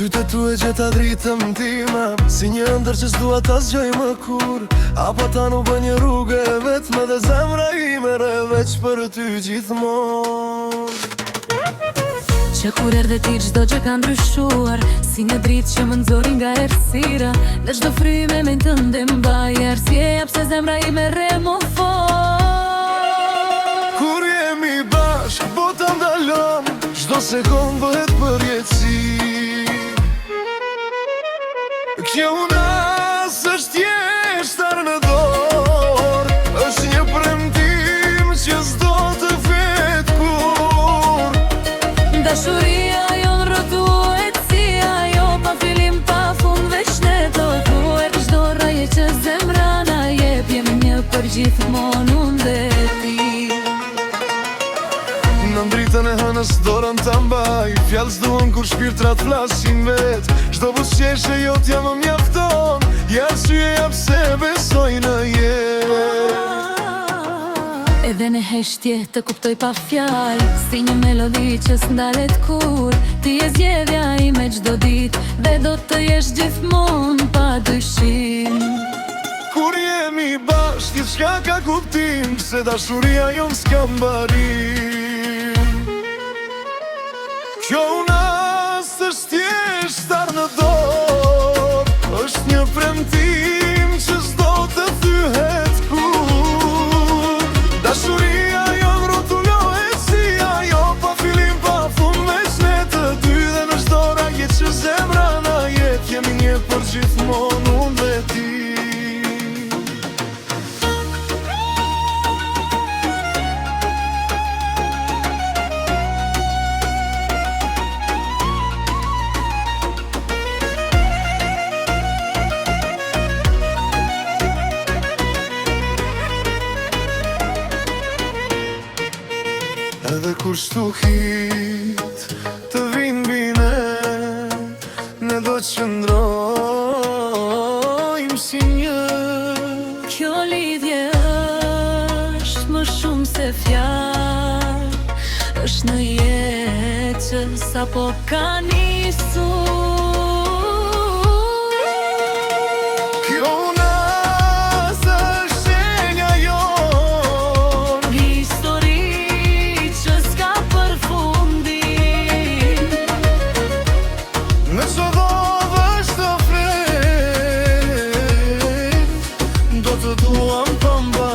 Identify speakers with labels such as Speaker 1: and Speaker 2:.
Speaker 1: sytë tu e gjeta dritëm time, si një ëndër që s'dua ta zgjoj më kur. Apo ta nuk bë një rrugë e vetme dhe zemra ime re veç për ty gjithmonë.
Speaker 2: Që kur erdhe ti çdo gjë ka ndryshuar, si një dritë që më nxori nga errësira. Dhe çdo fryme me tënde mbaj arsyeja pse zemra ime re më fort.
Speaker 1: Kur jemi bashk, bota ndalon, çdo sekond bëhet për jetësi. Kjo nas është thjesht në dorë, është një premtim që s'do të vet kur.
Speaker 2: Dashuria jon rrotuhet si ajo, pa fillim pa fund veç ne do duhet. Çdo raje që zemra na jep, jemi një për gjithmonë unë dhe ti.
Speaker 1: Në ndritën e hënës dorën ta mbaj, fjalë s'duan kur shpirtrat flasin vet. Çdo buzëqeshje jotja më mjafton, ja arsyeja pse besoj në jetë.
Speaker 2: Edhe në heshtje të kuptoj pa fjalë, si një melodi që s'ndalet kur. Ti je zgjedhja ime çdo ditë dhe do të jesh gjithmonë pa dyshim.
Speaker 1: Kur jemi bashkë, gjithçka ka kuptim, se dashuria jon s'ka mbarim. Kjo nas është thjesht në dorë, është një premtim që s'do të thyhet kur. Dashuria jon rrotullohet si ajo, pa fillim pa fund veç ne të dy. Dhe në çdo raje që zemra na jep, jemi një për gjithmonë unë dhe ti. Edhe kur shtuhit të vinë bine, ne do të qëndrojmë si një.
Speaker 2: Kjo lidhje është më shumë se fjalë, është në jetë që sapo ka nisur.
Speaker 1: Kjo nas është shenja jon,
Speaker 2: Histori që s'ka përfundim.
Speaker 1: me çdo vështë të fret, do të duam pa mba.